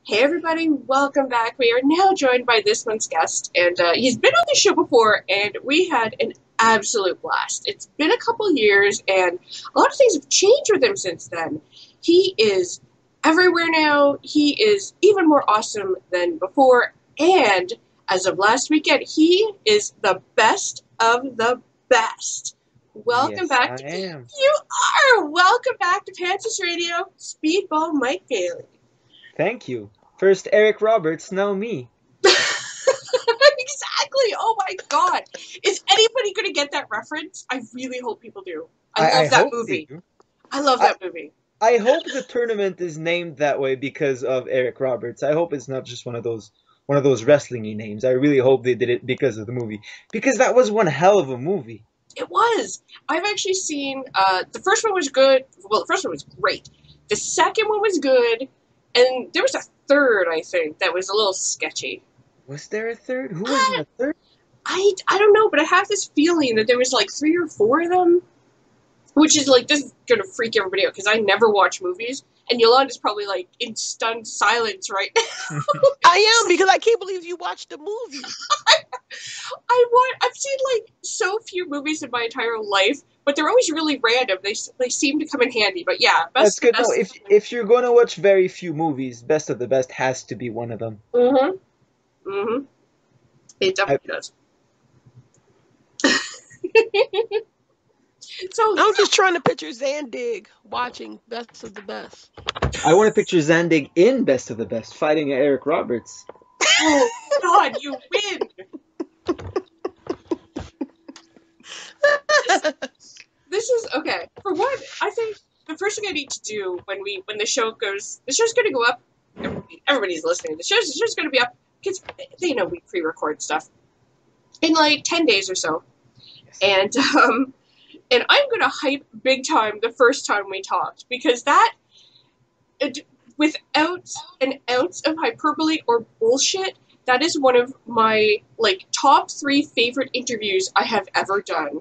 Hey everybody, welcome back. We are now joined by this month's guest, and he's been on the show before, and we had an absolute blast. It's been a couple years, and a lot of things have changed with him since then. He is everywhere now. He is even more awesome than before, and as of last weekend, he is the best of the best. Welcome Yes, back I to am. you are welcome back to Pantsless Radio, Speedball Mike Bailey. Thank you. First Eric Roberts, now me. Exactly. Oh my god. Is anybody going to get that reference? I really hope people do. I I love that hope they movie. do. I love I, that movie. I hope the tournament is named that way because of Eric Roberts. I hope it's not just one of those wrestling-y names. I really hope they did it because of the movie. Because that was one hell of a movie. It was. I've actually seen the first one was good. Well, the first one was great. The second one was good, and there was a third, I think, that was a little sketchy. Was there a third? Who was in I the third? I don't know, but I have this feeling that there was like three or four of them. Which is like, this is gonna freak everybody out because I never watch movies, and Yolanda's probably like in stunned silence right now. I am because I can't believe you watched the movie. I've seen like so few movies in my entire life, but they're always really random. They seem to come in handy. But yeah, That's best good. No, best. if you're going to watch very few movies, Best of the Best has to be one of them. Mhm. Mhm. It I, definitely does. So I'm just trying to picture Zandig watching Best of the Best. I want to picture Zandig in Best of the Best fighting Eric Roberts. oh god, you win. This, this is okay. For one, I think the first thing I need to do when the show's going to go up. Everybody's listening. The show's going to be up because they know we pre-record stuff in like 10 days or so, Yes. and I'm going to hype big time the first time we talked because that without an ounce of hyperbole or bullshit, that is one of my like top three favorite interviews I have ever done.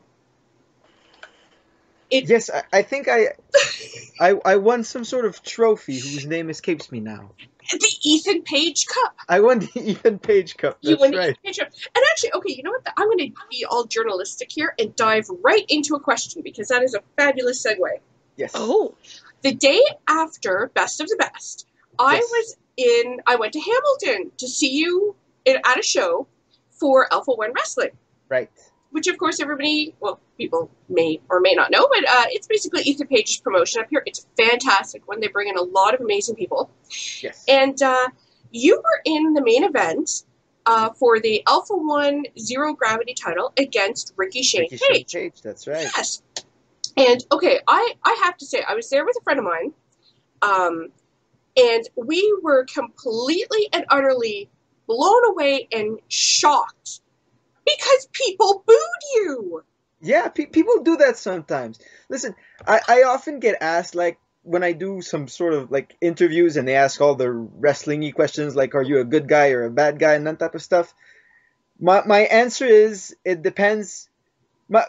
It Yes, I think I won some sort of trophy whose name escapes me now. the Ethan Page Cup. I won the Ethan Page Cup. You That's win the right. Ethan Page Cup. And actually, okay, you know what? I'm going to be all journalistic here and dive right into a question because that is a fabulous segue. Yes. Oh, The day after Best of the Best, Yes. I went to Hamilton to see you at a show for Alpha One Wrestling, Right. which of course people may or may not know, but it's basically Ethan Page's promotion up here. It's fantastic when they bring in a lot of amazing people. Yes. And you were in the main event for the Alpha One Zero Gravity title against Ricky Shane Ricky Shane Page. Page. That's right. Yes. And okay, I have to say, I was there with a friend of mine, um, and we were completely and utterly blown away and shocked because people booed you. Yeah, people do that sometimes. Listen, I often get asked, like, when I do some sort of, like, interviews and they ask all the wrestling-y questions, like, are you a good guy or a bad guy and that type of stuff. My answer is, it depends.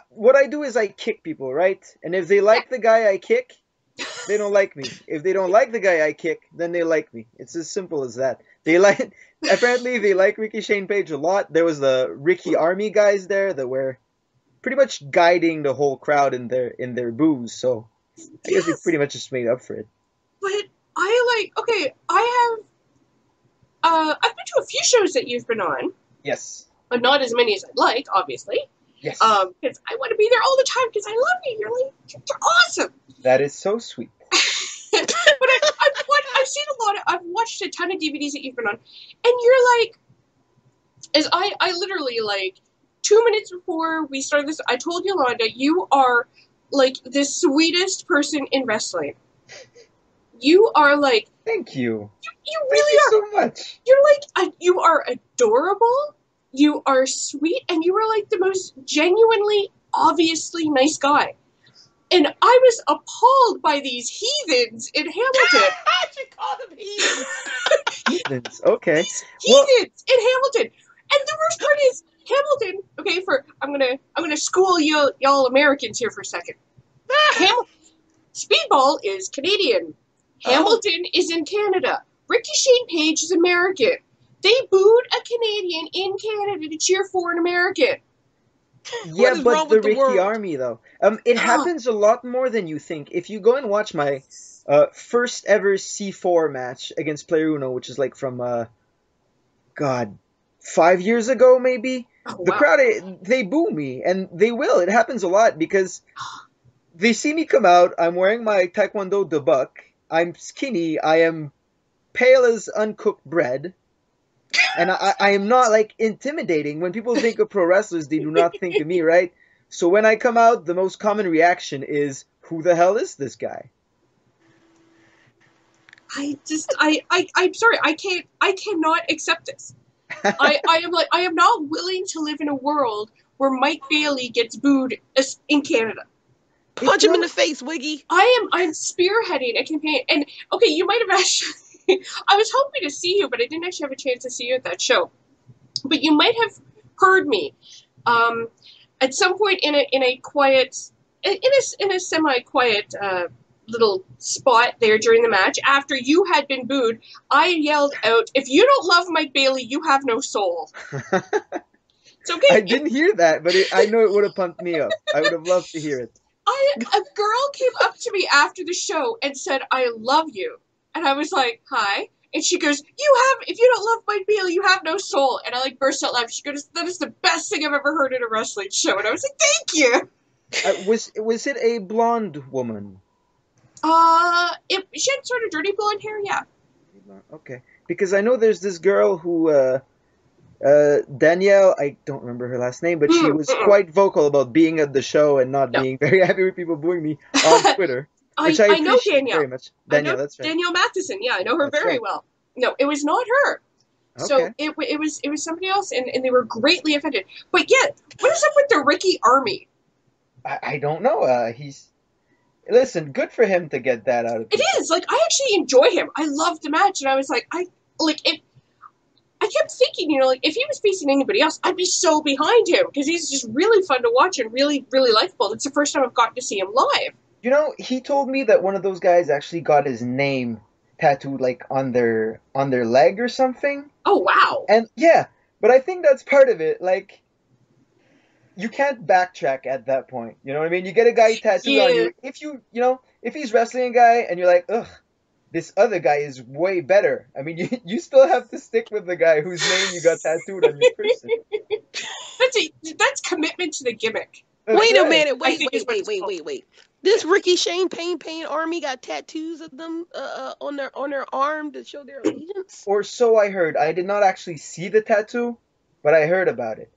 What I do is I kick people, right? And if they like the guy I kick, they don't like me. If they don't like the guy I kick, then they like me. It's as simple as that. Apparently they like Ricky Shane Page a lot. There was the Ricky Army guys there that were pretty much guiding the whole crowd in their boos. So I guess they Yes, pretty much just made up for it. but I've been to a few shows that you've been on, Yes. but not as many as I'd like, obviously. Yes. Because I want to be there all the time because I love you. You're awesome. That is so sweet. I've seen a lot of, I've watched a ton of DVDs that you've been on, and you're like, I literally like 2 minutes before we started this, I told Yolanda, you are like the sweetest person in wrestling. You are like, Thank you. you Thank really you are. so much. You're like, you are adorable. You are sweet, and you are like the most genuinely, obviously nice guy. And I was appalled by these heathens in Hamilton. you call them heathens. Heathens. Okay. These Well, heathens in Hamilton. And the worst part is Hamilton. Okay, I'm gonna school y'all Americans here for a second. Speedball is Canadian. Oh, Hamilton is in Canada. Ricky Shane Page is American. They booed a Canadian in Canada to cheer for an American. Yeah, What is but wrong the with the Ricky world? Army though, it Ugh. happens a lot more than you think. If you go and watch my first ever C4 match against Player Uno, which is like from God, 5 years ago maybe, Oh, the wow. crowd they boo me, and they will. It happens a lot because they see me come out. I'm wearing my Taekwondo debuk. I'm skinny. I am pale as uncooked bread. And I am not like intimidating. When people think of pro wrestlers, they do not think of me, right? So when I come out, the most common reaction is, "Who the hell is this guy?" I'm sorry, I cannot accept this. I am not willing to live in a world where Mike Bailey gets booed in Canada. It's Punch him in not. the face, Wiggy. I'm spearheading a campaign, and okay, you might have actually. I was hoping to see you, but I didn't actually have a chance to see you at that show. But you might have heard me um, at some point in a quiet, in a semi quiet little spot there during the match. After you had been booed, I yelled out, "If you don't love Mike Bailey, you have no soul." It's I okay. didn't hear that, but I know it would have pumped me up. I would have loved to hear it. A girl came up to me after the show and said, "I love you," and I was like, "Hi." And she goes, if you don't love Mike Bailey, you have no soul." And I like burst out laughing. She goes, "That is the best thing I've ever heard in a wrestling show." And I was like, "Thank you." Was it a blonde woman? She had sort of dirty blonde hair, yeah. Okay, because I know there's this girl who Danielle, I don't remember her last name, but she was Mm-mm. quite vocal about being at the show and not No. being very happy with people booing me on Twitter, which I I know appreciate very Danielle. much. I know Danielle, that's right. Danielle Matheson. Yeah, I know her That's very right. well. No, it was not her. So Okay. it was somebody else, and they were greatly offended. But yeah, what is up with the Ricky Army? I don't know. Listen, good for him to get that out of It people. is like I actually enjoy him. I loved the match, and I was like, I like it. I kept thinking, like if he was facing anybody else, I'd be so behind him because he's just really fun to watch and really, really likable. It's the first time I've gotten to see him live. You know, he told me that one of those guys actually got his name tattooed like on their leg or something. Oh wow! And yeah, but I think that's part of it. Like you can't backtrack at that point. You know what I mean? You get a guy tattooed on Yeah, you. If if he's wrestling a guy and you're like, ugh, this other guy is way better. I mean, you still have to stick with the guy whose name you got tattooed on your person. that's commitment to the gimmick. That's Wait a right. minute. I Wait, think is wait, what wait, it's wait, called. wait, wait. This Ricky Shane Pain Army got tattoos of them on their arm to show their allegiance. Or so I heard. I did not actually see the tattoo, but I heard about it.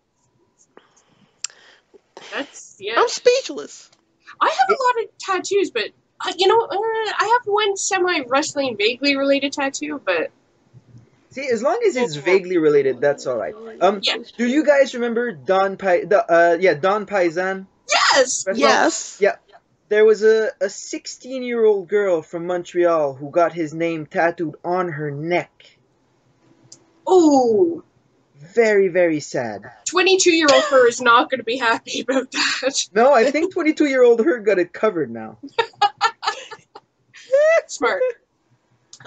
That's yeah. I'm speechless. I have It a lot of tattoos, but I have one semi wrestling vaguely related tattoo, but See, as long as it's vaguely related, that's all right. yeah. Do you guys remember Don Paisan? Yes. Wrestler? Yes. Yeah, there was a 16-year-old girl from Montreal who got his name tattooed on her neck. Oh, Very, very sad. 22-year-old her is not going to be happy about that. No, I think 22-year-old her got it covered now. Smart.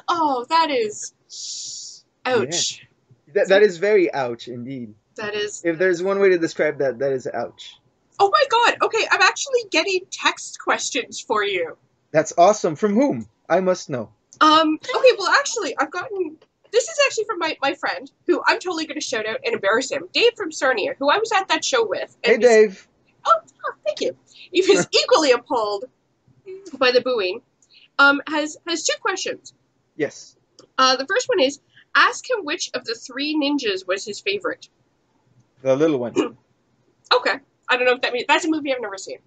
Oh, that is. Ouch. That is very ouch indeed. That is. If there's one way to describe that, that is ouch. Oh my god. Okay, I'm actually getting text questions for you. That's awesome. From whom? I must know. Okay, well, actually, I've gotten. This is actually from my friend, who I'm totally going to shout out and embarrass him. Dave from Sarnia, who I was at that show with. Hey, Dave. Thank you. He was equally appalled by the booing. Has two questions. Yes. The first one is, ask him which of the three ninjas was his favorite. The little one. Okay. I don't know if that means... That's a movie I've never seen.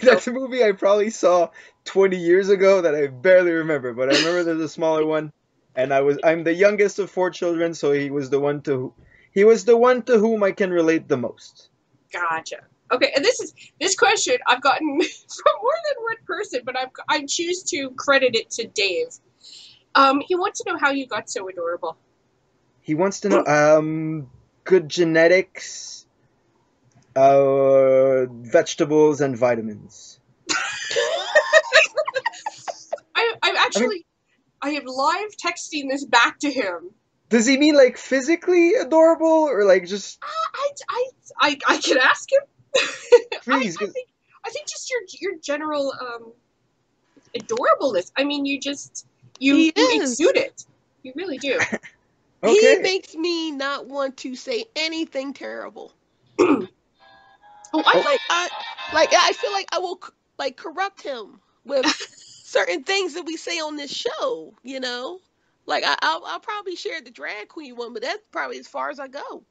That's a movie I probably saw 20 years ago that I barely remember, but I remember there's a smaller one, and I'm the youngest of four children, so he was the one to whom I can relate the most. Gotcha. Okay, and this question I've gotten from more than one person, but I choose to credit it to Dave. He wants to know how you got so adorable. He wants to know good genetics, vegetables and vitamins. I'm actually... I am live texting this back to him. Does he mean like physically adorable or like just I can ask him. please? I think just your general adorableness. I mean, you exude it. You really do. He Okay. makes me not want to say anything terrible. Oh, I feel like I will like corrupt him with certain things that we say on this show. You know, like I'll probably share the drag queen one, but that's probably as far as I go.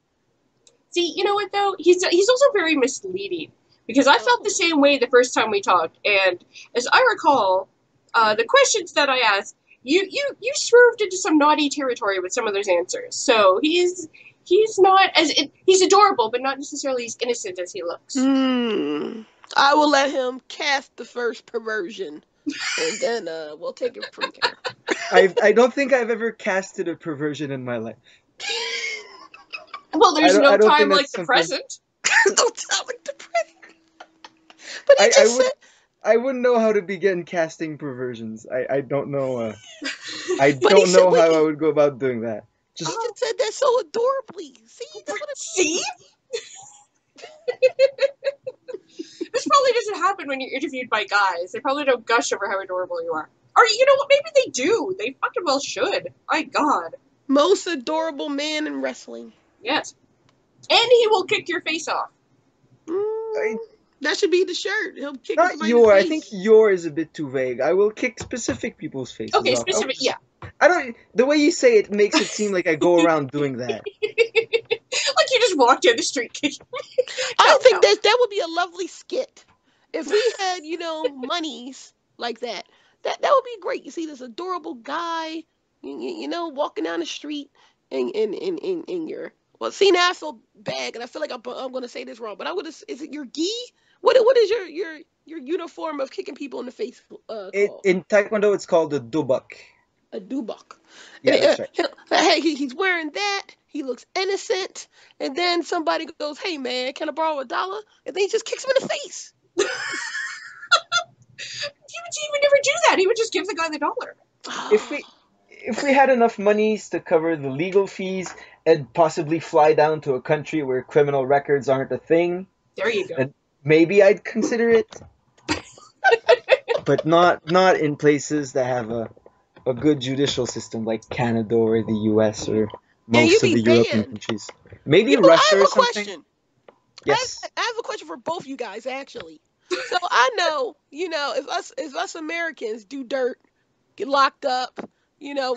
See, you know what though? He's also very misleading because I felt the same way the first time we talked, and as I recall, the questions that I asked, you swerved into some naughty territory with some of those answers. So he's not he's adorable, but not necessarily as innocent as he looks. I will let him cast the first perversion, and then we'll take it from there. I don't think I've ever casted a perversion in my life. Well, there's no time like the present. No time like the present. But he just said, I wouldn't know how to begin casting perversions. I don't know. I don't know how I would go about doing that. He just said that so adorably. See, that's what see. This probably doesn't happen when you're interviewed by guys. They probably don't gush over how adorable you are. Or you know what? Maybe they do. They fucking well should. My God. Most adorable man in wrestling. Yes. And he will kick your face off. That should be the shirt. He'll kick not your. I think your is a bit too vague. I will kick specific people's faces off. Okay, specific. Yeah. I don't. The way you say it makes it seem like I go around doing that. Like you just walk down the street kicking. I think that would be a lovely skit. If we had, monies like that, that would be great. You see this adorable guy, walking down the street in your see now I feel bad and I feel like I'm going to say this wrong, but is it your gi? What is your uniform of kicking people in the face called? In Taekwondo, it's called a dubak. A dubak. Yeah, that's right. Hey, he's wearing that. He looks innocent, and then somebody goes, "Hey, man, can I borrow $1?" And then he just kicks him in the face. He would never do that. He would just give the guy the dollar. If we had enough monies to cover the legal fees and possibly fly down to a country where criminal records aren't a thing, there you go. And maybe I'd consider it, but not in places that have a good judicial system like Canada or the U.S. or most of the European countries. Maybe Russia or something. Question. Yes. I have a question for both you guys, actually. So I know, if us Americans do dirt, get locked up,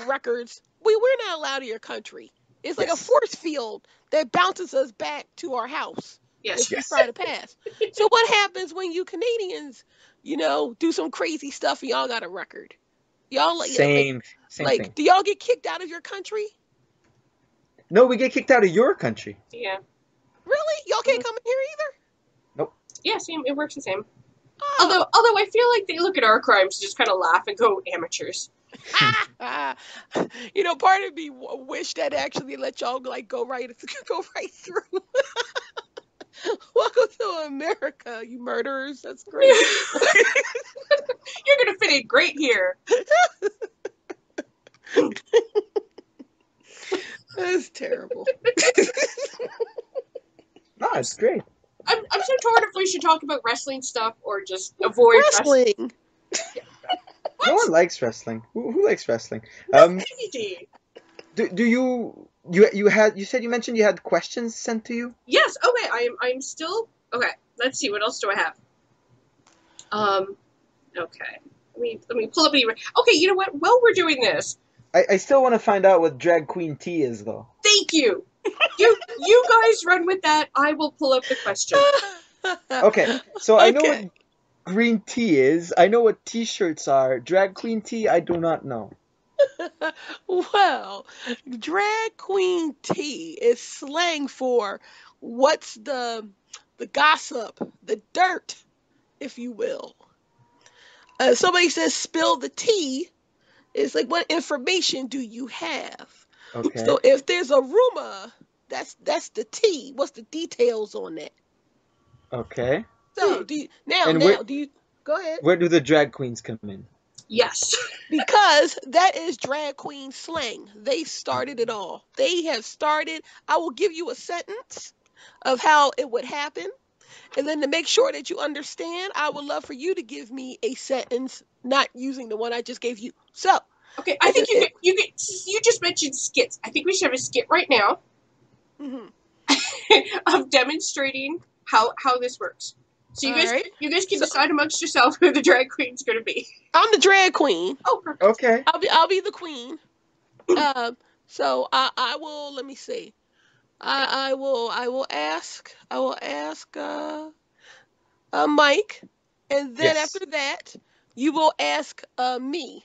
records, we're not allowed in your country. It's like a force field that bounces us back to our house. Yes. If we try to pass. So what happens when you Canadians, do some crazy stuff and y'all got a record? Y'all same thing. Do y'all get kicked out of your country? No, we get kicked out of your country. Yeah. Really? Y'all can't come in here either? Nope. Yeah, same. It works the same. Although I feel like they look at our crimes and just kind of laugh and go, amateurs. Part of me wish that actually let y'all go right through. Welcome to America, you murderers. That's great. You're gonna fit in great here. That's terrible. No, it's great. I'm so torn if we should talk about wrestling stuff or just avoid wrestling. No one likes wrestling. Who likes wrestling? Do you mentioned you had questions sent to you? Yes. Okay. I'm still okay. Let's see. What else do I have? Okay. Let me pull up the. Okay. You know what? While we're doing this, I still want to find out what drag queen tea is, though. Thank you. You guys run with that. I will pull up the question. Okay. So I know what green tea is. I know what t-shirts are. Drag queen tea, I do not know. Well, drag queen tea is slang for what's the gossip, the dirt, if you will. Somebody says spill the tea. It's like, what information do you have? Okay. So if there's a rumor, that's the tea. What's the details on that? Okay. So do you go ahead? Where do the drag queens come in? Yes. Because that is drag queen slang. They started it all. They have started. I will give you a sentence of how it would happen. And then to make sure that you understand, I would love for you to give me a sentence not using the one I just gave you. So, Okay, I think you just mentioned skits. I think we should have a skit right now mm-hmm. of demonstrating how this works. So All right. you guys can decide amongst yourself who the drag queen's going to be. I'm the drag queen. Oh, perfect. Okay. I'll be the queen. So I will. Let me see. I will ask. Mike, and then Yes. after that, you will ask me.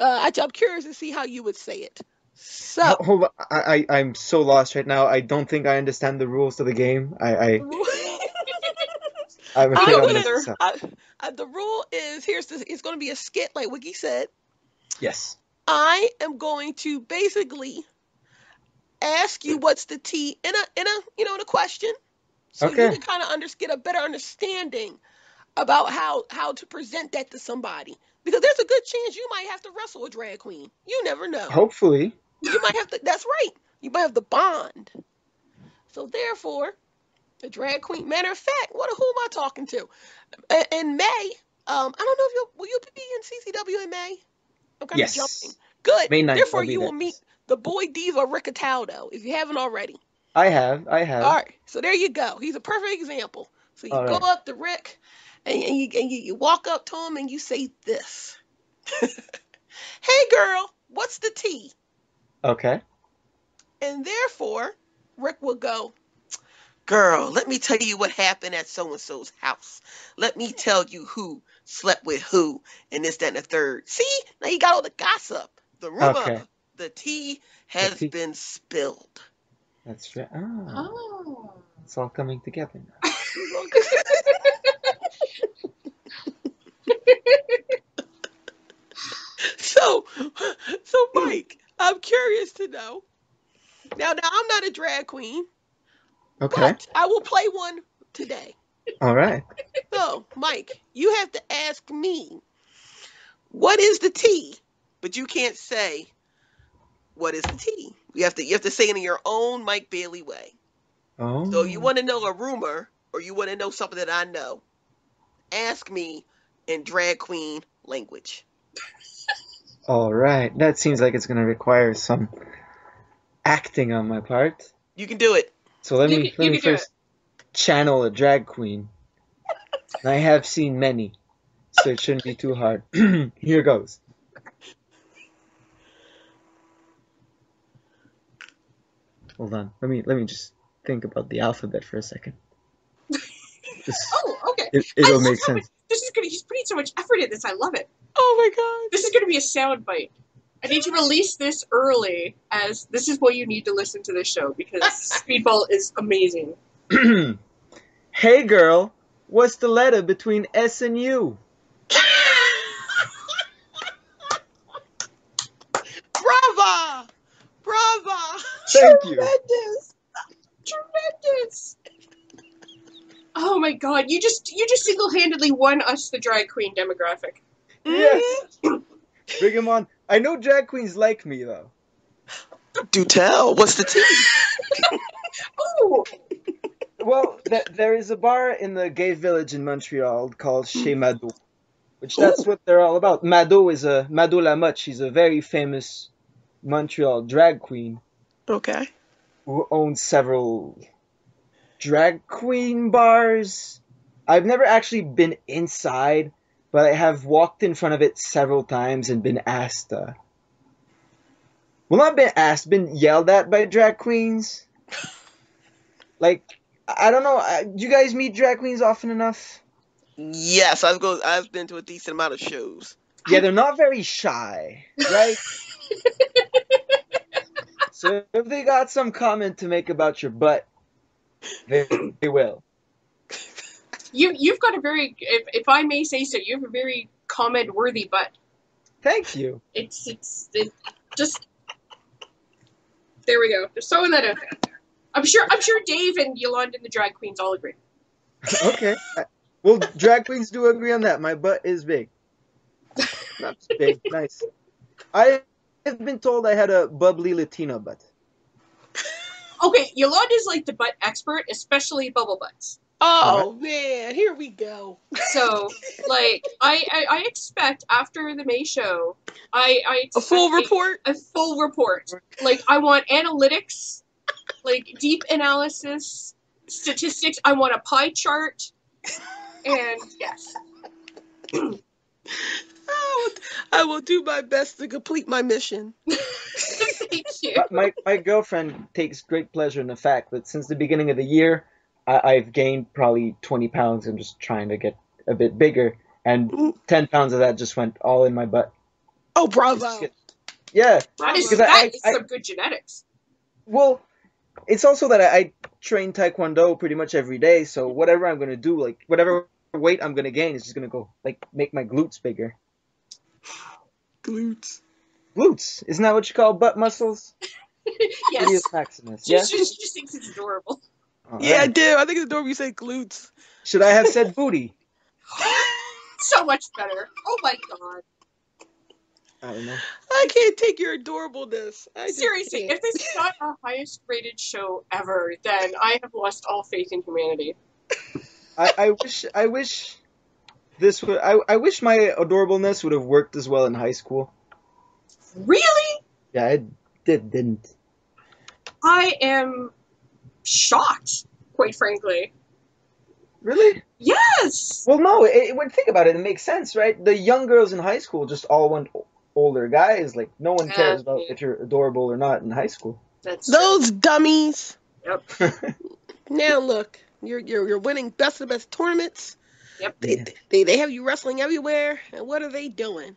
I'm curious to see how you would say it. So, Hold on. I'm so lost right now. I don't think I understand the rules of the game. I'm Me afraid I'm I'll gonna. mess this up. The rule is it's going to be a skit, like Wiki said. Yes. I am going to basically ask you what's the tea in a question, so you Okay. can kind of get a better understanding about how to present that to somebody. Because there's a good chance you might have to wrestle a drag queen. You never know. Hopefully. You might have to. That's right. You might have the bond. So therefore, the drag queen. Matter of fact, who am I talking to? In May, I don't know if will you be in CCW in May? I'm kind of jumping. Yes. Good. May 9th, Therefore, I'll be you will there. meet the boy diva Rick Cataldo if you haven't already. I have. I All have. right. So there you go. He's a perfect example. So you All go right. up to Rick, and you walk up to him and you say this. Hey girl, what's the tea? Okay. And therefore, Rick will go, girl, let me tell you what happened at so and so's house. Let me tell you who slept with who, and this, that, and the third. See, now you got all the gossip, the rumor, Okay. the tea The has T. been spilled. That's right. Ah, Oh. it's all coming together now. so, so Mike, I'm curious to know. Now, I'm not a drag queen, Okay. but I will play one today. All right. So, Mike, you have to ask me, what is the tea? But you can't say what is the tea. You have to say it in your own Mike Bailey way. So you Oh. want to know a rumor or you want to know something that I know, ask me in drag queen language. All right. That seems like it's gonna require some acting on my part. You can do it. So let me You can do it. first channel a drag queen. And I have seen many, so it shouldn't be too hard. Here goes. Hold on. Let me just think about the alphabet for a second. This Oh, okay. I it'll love make how much sense. he's putting so much effort in this. I love it. Oh my god. This is gonna be a sound bite. I need to release this early, as this is why you need to listen to this show, because Speedball is amazing. Hey girl, what's the letter between S and U? Brava! Brava! Thank you. Tremendous! Tremendous! Oh my god, you just single-handedly won us the drag queen demographic. Yes. Bring him on. I know drag queens like me though. Do tell. What's the tea? Ooh! Well, there is a bar in the gay village in Montreal called Chez Mado, which Ooh. that's what they're all about. Mado Lamotte. She's a very famous Montreal drag queen Okay. who owns several drag queen bars. I've never actually been inside, but I have walked in front of it several times and been asked, well, not been asked, been yelled at by drag queens. Like, I don't know, do you guys meet drag queens often enough? Yes, I've been to a decent amount of shows. Yeah, they're not very shy, right? So if they got some comment to make about your butt, they will. You've got a very, if I may say so, you have a very comment-worthy butt. Thank you. It's just, there we go. Just throwing that out there. I'm sure Dave and Yolanda and the drag queens all agree. Okay. Well, drag queens do agree on that. My butt is big. That's big. Nice. I have been told I had a bubbly Latino butt. Okay, Yolanda's like the butt expert, especially bubble butts. Oh man, here we go. So, like, I expect after the May show, I A expect full report? a full report. Like, I want analytics, like deep analysis, statistics. I want a pie chart, and yes. I will do my best to complete my mission. Thank you. My girlfriend takes great pleasure in the fact that since the beginning of the year, I've gained probably 20 pounds. I'm just trying to get a bit bigger, and 10 pounds of that just went all in my butt. Oh, bravo. Yeah, That is, because that is some good genetics. well, it's also that I train Taekwondo pretty much every day, so whatever I'm gonna do, like whatever weight I'm gonna gain is just gonna go like make my glutes bigger. Glutes. Glutes, isn't that what you call butt muscles? Yes. Gluteus maximus. Yeah. She just thinks it's adorable. All Yeah, I right. do. I think it's adorable you say glutes. Should I have said booty? So much better. Oh my god. I don't know. I can't take your adorableness. Seriously, if this is not our highest rated show ever, then I have lost all faith in humanity. I wish this would. I wish my adorableness would have worked as well in high school. Really? Yeah, it didn't. I am shocked, quite frankly. Really? Yes! Well, no. When think about it, it makes sense, right? The young girls in high school just all want older guys. Like no one cares about if you're adorable or not in high school. That's Those dummies. Yep. Now look, you're winning best of the best tournaments. Yep. They have you wrestling everywhere, and what are they doing?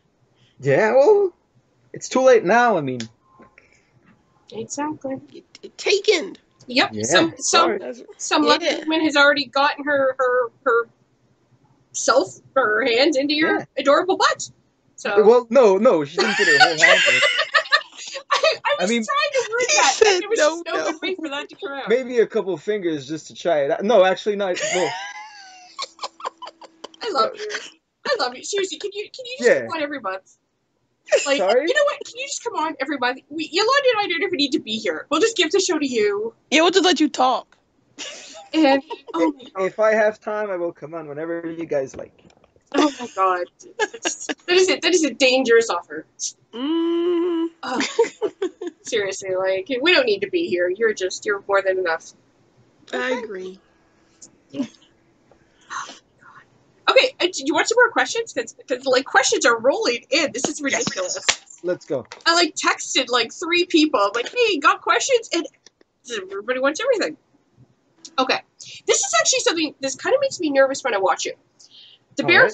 Yeah, well, it's too late now. I mean, Exactly. Taken. Yep. Yeah, Some Yeah. lucky woman has already gotten her her hands into your adorable butt. So well, no, she didn't put her whole hand in it. I was mean, trying to word he that. said And there was no, just no good way for that to come out. Maybe a couple fingers just to try it. No, actually not. Well, I love you. I love you. Seriously, can you just Yeah. come on every month? Like, Sorry? you know what? Can you just come on every month? Yolanda and I don't even need to be here. We'll just give the show to you. Yeah, we'll just let you talk. And oh my god, if I have time, I will come on whenever you guys like. oh my god, that is a dangerous offer. Mm. Oh, seriously, like we don't need to be here. You're more than enough. I agree. Okay, do you want some more questions? Because like questions are rolling in. This is ridiculous. Let's go. I like texted like 3 people. I'm like, hey, got questions? And everybody wants everything. Okay, this is actually something. This kind of makes me nervous when I watch it. The bare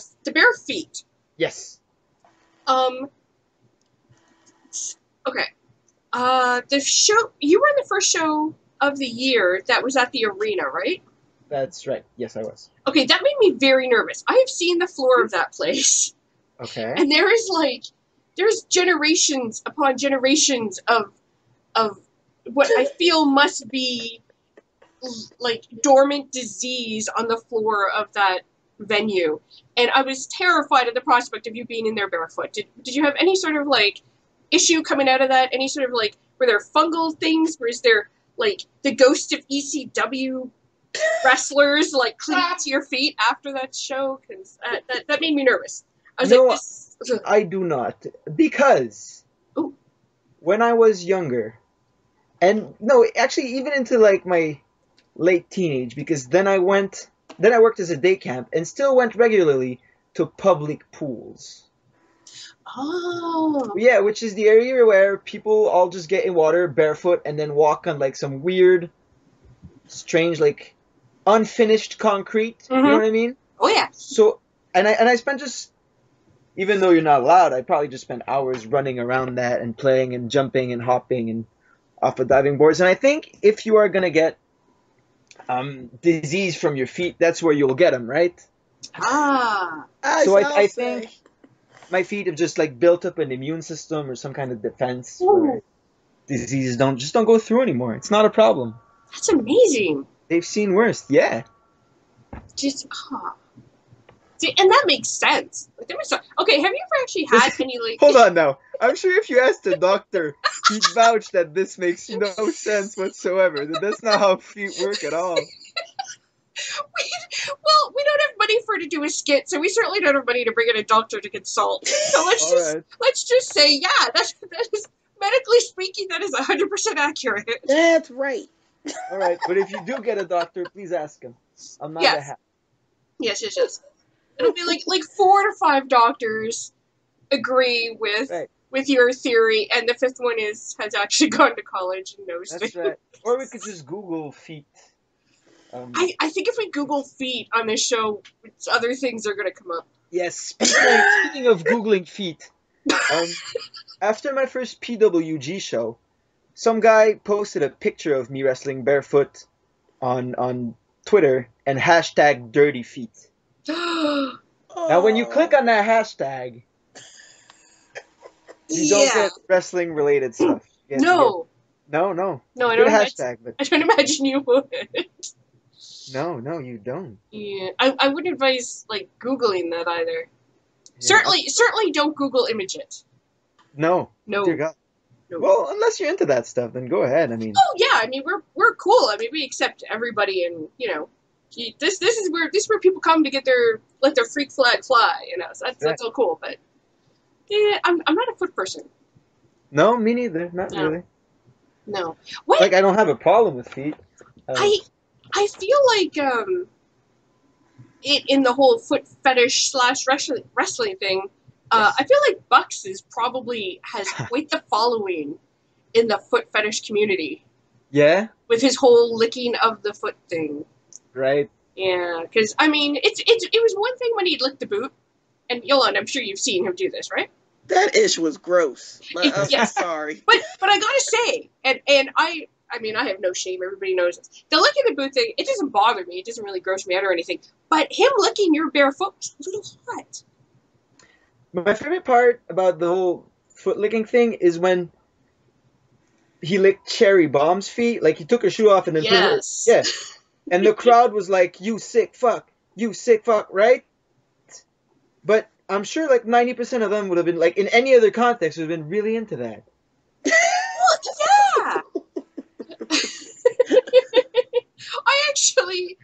feet. Yes. Okay. The show you were in the first show of the year that was at the arena, right? That's right. Yes, I was. Okay, that made me very nervous. I have seen the floor of that place. Okay. And there's generations upon generations of what I feel must be like dormant disease on the floor of that venue. And I was terrified at the prospect of you being in there barefoot. Did you have any sort of like issue coming out of that? Any sort of like, were there fungal things? Was there like the ghost of ECW wrestlers like clinging to your feet after that show? Because that made me nervous. I was like, this... I do not. Because when I was younger, and no, actually even into like my late teenage, because then I worked as a day camp and still went regularly to public pools. Oh. Yeah, which is the area where people all just get in water barefoot and then walk on like some weird, strange, like unfinished concrete. Mm-hmm. You know what I mean? Oh yeah. So, and I spent just, even though you're not allowed, I probably just spent hours running around that and playing and jumping and hopping and off of diving boards. And I think if you are gonna get disease from your feet, that's where you'll get them, right? Ah. So I think my feet have just like built up an immune system or some kind of defense where diseases don't go through anymore. It's not a problem. That's amazing. They've seen worse. Yeah. Just See, and that makes sense. Like, okay, have you ever actually had any like? Hold on now. I'm sure if you asked a doctor, he'd vouch that this makes no sense whatsoever. That's not how feet work at all. Well, we don't have money for her to do a skit, so we certainly don't have money to bring in a doctor to consult. So let's just say, yeah, that is medically speaking, that is 100% accurate. That's right. All right, but if you do get a doctor, please ask him. I'm not a hat. Yes. It'll be like 4 to 5 doctors agree with your theory, and the 5th one has actually gone to college and knows That's things. right. Or we could just Google feet. I think if we Google feet on this show, other things are going to come up. Yes, speaking of Googling feet, after my first PWG show, some guy posted a picture of me wrestling barefoot on Twitter and hashtag dirty feet. Now, when you click on that hashtag, you don't get wrestling-related stuff. No. No. I Good don't hashtag, but I don't imagine you would. No, you don't. Yeah, I wouldn't advise like Googling that either. Yeah, Certainly don't Google image it. No. Dear God. No. Well, unless you're into that stuff, then go ahead. I mean. Oh yeah, I mean we're cool. I mean we accept everybody, and this is where people come to let their freak flag fly. So that's all cool. But yeah, I'm not a foot person. No, me neither. Not really. No. What? Like I don't have a problem with feet. I feel like in the whole foot fetish / wrestling thing, I feel like Bucks has quite the following in the foot fetish community. Yeah. With his whole licking of the foot thing. Right. Yeah, because I mean, it was one thing when he licked the boot, and Yolanda, I'm sure you've seen him do this, right? That ish was gross. Yes. Sorry. But I gotta say, and I mean, I have no shame. Everybody knows this. The licking the boot thing, it doesn't bother me. It doesn't really gross me out or anything. But him licking your bare foot was a little hot. My favorite part about the whole foot licking thing is when he licked Cherry Bomb's feet. Like, he took her shoe off and then put her... Yeah. And the crowd was like, you sick fuck, right? But I'm sure like 90% of them would have been, like, in any other context, would have been really into that. Well, yeah! I actually,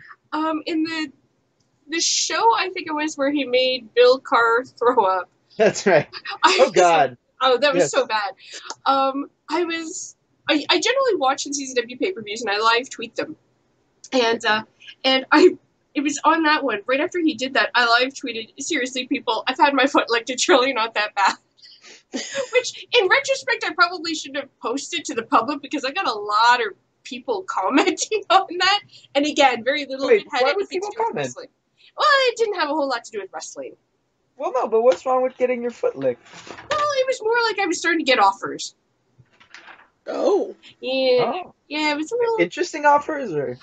in the show, I think it was where he made Bill Carr throw up. That's right. Oh, God. That was so bad. I generally watch in CZW pay-per-views, and I live tweet them. And it was on that one, right after he did that, I live tweeted, seriously, people, I've had my foot licked, it's really not that bad. Which, in retrospect, I probably shouldn't have posted to the public, because I got a lot of people commenting on that. And again, very little of it had anything to do with wrestling. Well, it didn't have a whole lot to do with wrestling. Well, no, but what's wrong with getting your foot licked? Well, it was more like I was starting to get offers. Oh. Yeah. Oh. Yeah, it was a little... Interesting offers, or?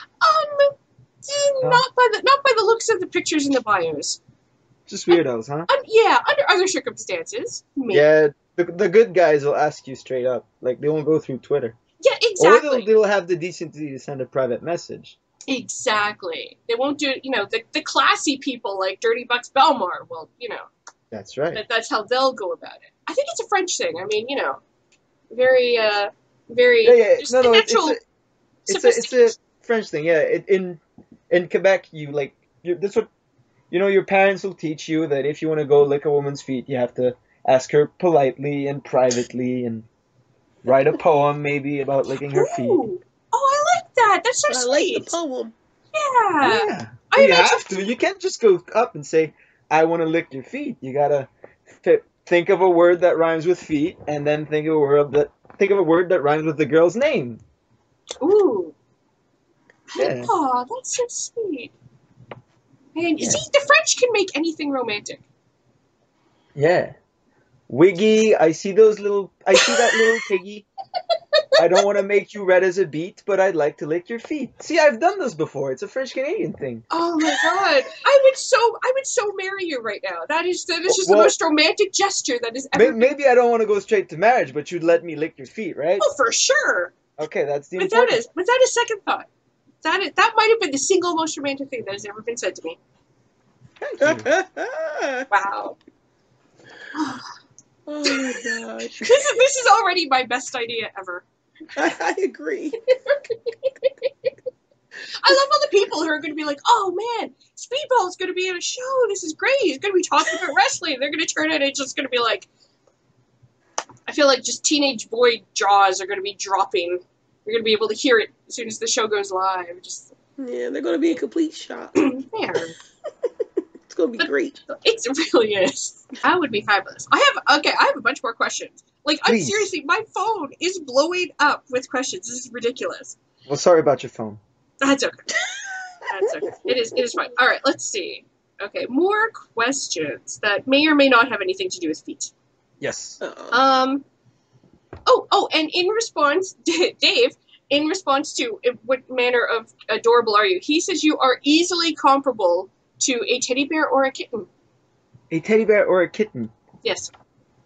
Not by the looks of the pictures in the bios. Just weirdos, huh? Yeah, under other circumstances. Maybe. Yeah, the good guys will ask you straight up. Like, they won't go through Twitter. Yeah, exactly. Or they'll have the decency to send a private message. Exactly. They won't do it, the classy people like Dirty Bucks Belmar. Well, That's right. That's how they'll go about it. I think it's a French thing. I mean, very, very... Yeah. No, natural it's a French thing, yeah. In Quebec, that's what, your parents will teach you, that if you want to go lick a woman's feet, you have to ask her politely and privately and write a poem maybe about licking her feet. Oh, I like that. That's so sweet. I like the poem. Yeah. You have to. You can't just go up and say, I want to lick your feet. You gotta think of a word that rhymes with feet, and then think of a word that rhymes with the girl's name. Ooh. Yeah. Oh, that's so sweet. And see, the French can make anything romantic. Yeah. Wiggy, I see that little piggy. I don't want to make you red as a beet, but I'd like to lick your feet. See, I've done this before. It's a French Canadian thing. Oh my God. I would so marry you right now. That is just the most romantic gesture that has ever been. Maybe I don't want to go straight to marriage, but you'd let me lick your feet, right? Oh, for sure. Okay, that's the important. Without a second thought. That might have been the single most romantic thing that has ever been said to me. Thank you. Wow. Oh my gosh. This is already my best idea ever. I agree. I love all the people who are going to be like, oh man, Speedball's going to be in a show. This is great. He's going to be talking about wrestling. They're going to turn it and it's just going to be like, I feel like just teenage boy jaws are going to be dropping. You're going to be able to hear it as soon as the show goes live. Just Yeah, they're going to be in complete shock. there. It's going to be great. It really is. That would be fabulous. I have a bunch more questions. Like, I'm Please. seriously, my phone is blowing up with questions. This is ridiculous. Well, sorry about your phone. That's okay. That's okay. It is fine. All right, let's see. Okay, more questions that may or may not have anything to do with feet. Yes. Uh-oh. And in response, Dave, in response to what manner of adorable are you, he says you are easily comparable to a teddy bear or a kitten. A teddy bear or a kitten? Yes.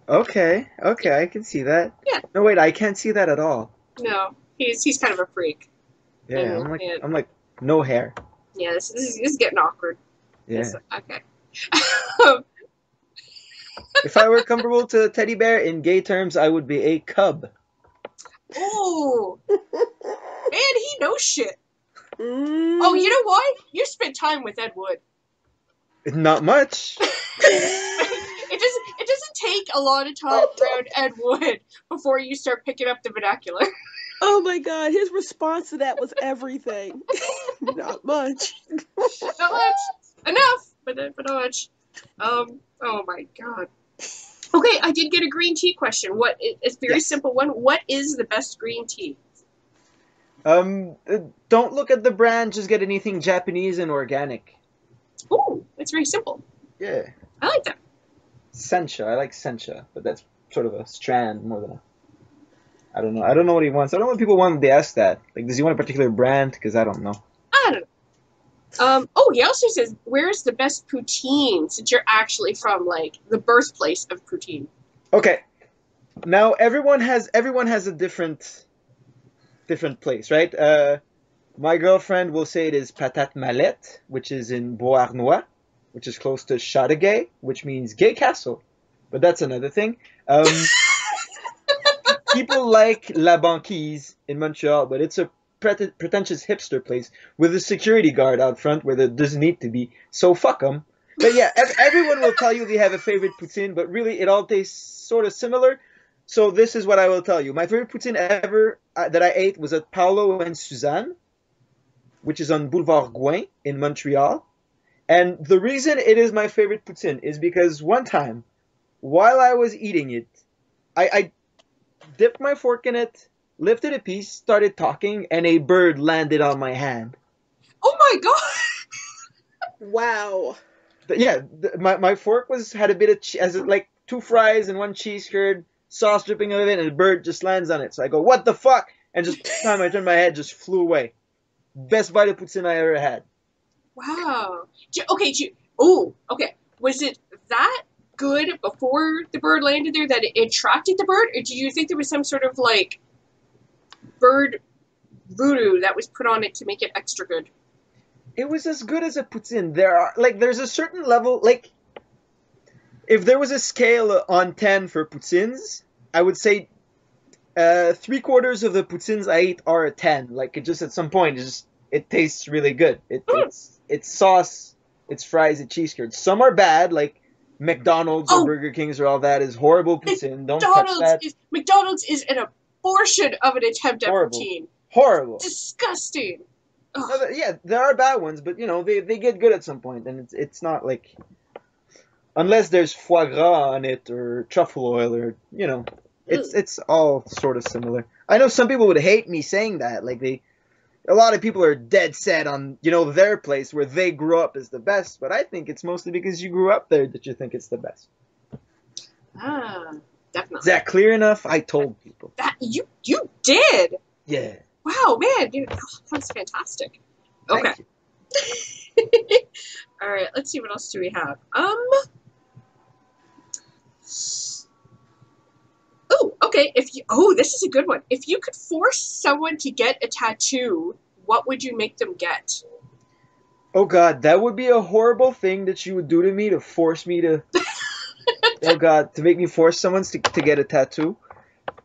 Okay, I can see that. Yeah. No, wait, I can't see that at all. No, he's kind of a freak. Yeah, Mhm, I'm like no hair. Yeah, this is getting awkward. Yeah. Yes, okay. If I were comparable to a teddy bear in gay terms, I would be a cub. Oh, man, he knows shit. Mm. Oh, you know why? You spent time with Ed Wood. Not much. It doesn't take a lot of time around Ed Wood before you start picking up the vernacular. Oh my god, his response to that was everything. Not much. Not much. Enough, but not much. Oh my god. Okay, I did get a green tea question. It's a very Yes. simple one. What is the best green tea? Don't look at the brand, just get anything Japanese and organic. Ooh, it's very simple. Yeah. I like that. Sencha, I like Sencha, but that's sort of a strand more than a... I don't know what he wants. I don't know what people want when they ask that. Like, does he want a particular brand? Because I don't know. I don't know. He also says, where's the best poutine, since you're actually from, like, the birthplace of poutine? Okay. Now, everyone has a different place, right? My girlfriend will say it is Patate Malette, which is in Beauharnois, which is close to Châteauguay, which means gay castle. But that's another thing. People like La Banquise in Montreal, but it's a pretentious hipster place with a security guard out front where there doesn't need to be. So fuck them. But yeah, everyone will tell you they have a favorite poutine, but really it all tastes sort of similar. So this is what I will tell you. My favorite poutine ever that I ate was at Paolo and Suzanne, which is on Boulevard Gouin in Montreal. And the reason it is my favorite poutine is because one time, while I was eating it, I dipped my fork in it, lifted a piece, started talking, and a bird landed on my hand. Oh my god! Wow. My fork had a bit of like 2 fries and 1 cheese curd, sauce dripping out of it, and a bird just lands on it. So I go, what the fuck? And just time I turned my head, just flew away. Best bite of poutine I ever had. Wow. Okay. Was it that good before the bird landed there that it attracted the bird, or do you think there was some sort of like bird voodoo that was put on it to make it extra good? It was as good as a poutine. There's a certain level, like, if there was a scale on 10 for poutines, I would say 3/4 of the poutines I ate are a 10. Like, it just at some point, it tastes really good. It's sauce, it's fries, it's cheese curds. Some are bad, like McDonald's or Burger King's or all that is horrible poutine. Don't touch that. McDonald's is an abortion of an attempt at Horrible. poutine. Horrible. Disgusting. No, yeah, there are bad ones, but they get good at some point, and it's not like, unless there's foie gras on it or truffle oil or it's all sort of similar. I know some people would hate me saying that, like a lot of people are dead set on their place where they grew up is the best, but I think it's mostly because you grew up there that you think it's the best. Definitely. Is that clear enough? I told people. That you did. Yeah. Wow, man, dude, that's fantastic. Okay. All right, let's see what else do we have. Oh, okay. This is a good one. If you could force someone to get a tattoo, what would you make them get? Oh God, that would be a horrible thing that you would do to me to force me to. Oh God, to make me force someone to get a tattoo.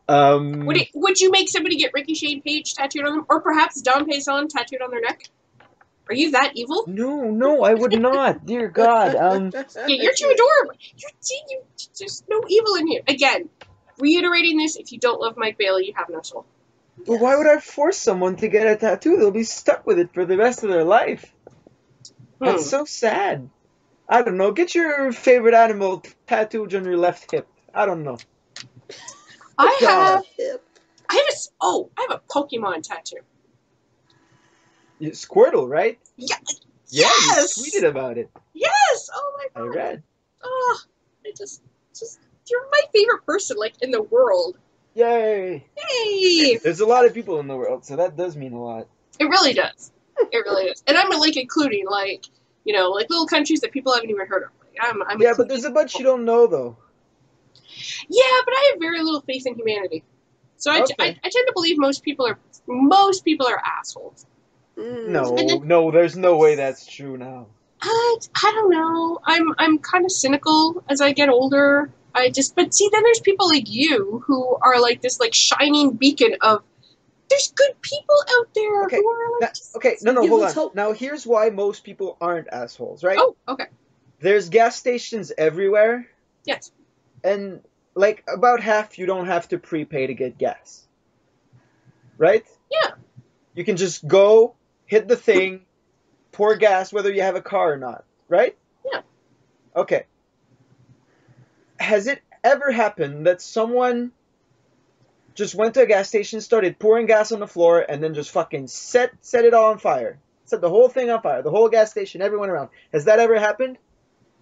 Um, Would you make somebody get Ricochet and Page tattooed on them, or perhaps Dom Payson tattooed on their neck? Are you that evil? no, I would not. Dear God. Yeah, you're too adorable. You there's no evil in here. Again, reiterating this: if you don't love Mike Bailey, you have no soul. But why would I force someone to get a tattoo? They'll be stuck with it for the rest of their life. That's Hmm. so sad. I don't know. Get your favorite animal tattooed on your left hip. I don't know. I God. have, I have a Pokemon tattoo. Squirtle, right? Yeah, Yeah, you yes, tweeted about it. yes. Oh my I god. read. Oh, I just, you're my favorite person, like in the world. Yay! Hey, There's a lot of people in the world, so that does mean a lot. it really does. It really does. And I'm like including like like little countries that people haven't even heard of. Like, I'm Yeah, but there's including. a bunch you don't know, though. Yeah, but I have very little faith in humanity. So I Okay. tend to believe most people are assholes. Mm. And then No, there's no way that's true now. I don't know. I'm kind of cynical as I get older. But see, then there's people like you who are like this like shining beacon of there's good people out there Okay. who are like just, Okay, no, Give hold us on. hope. Now, here's why most people aren't assholes, right? oh, okay, There's gas stations everywhere, yes, and like about half you don't have to prepay to get gas, right? yeah, You can just go, hit the thing, pour gas whether you have a car or not, right? yeah. Okay. Has it ever happened that someone just went to a gas station, started pouring gas on the floor, and then just fucking set it all on fire? Set the whole thing on fire, the whole gas station, everyone around. Has that ever happened?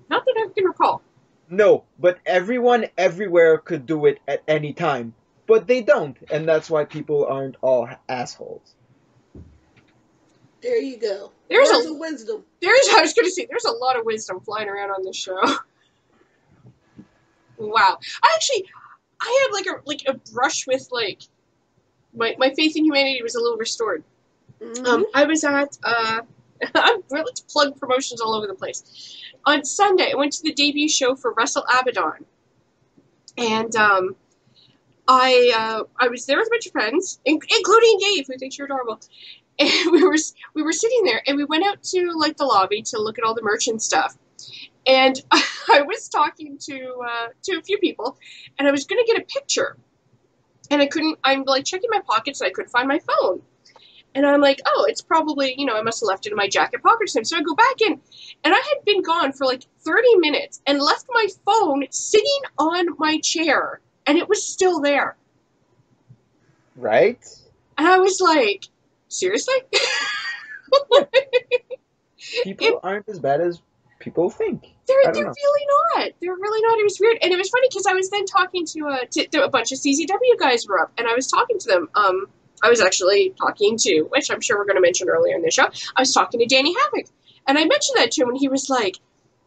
Not that I can recall. No, but everyone everywhere could do it at any time. But they don't, and that's why people aren't all assholes. There you go. There's Words a of wisdom. I was gonna say there's a lot of wisdom flying around on this show. Wow, I had like a brush with like my faith in humanity was a little restored. Mm-hmm. I was at I'm really to plug promotions all over the place. On Sunday, I went to the debut show for Russell Abaddon, and I was there with a bunch of friends, including Dave, who thinks you're adorable. And we were sitting there, and we went out to like the lobby to look at all the merch and stuff. And I was talking to a few people, and I was going to get a picture, and I couldn't. I'm like checking my pockets, and I couldn't find my phone. And I'm like, oh, it's probably, I must have left it in my jacket pocket or something. So I go back in, and I had been gone for like 30 minutes and left my phone sitting on my chair, and it was still there. Right? And I was like, seriously? People aren't as bad as people think. They're I don't know. really not. They're really not. It was weird, and it was funny because I was then talking to a bunch of CZW guys were up, and I was talking to them. I was actually talking to, which I'm sure we're going to mention earlier in the show. I was talking to Danny Havoc, and I mentioned that to him, and he was like,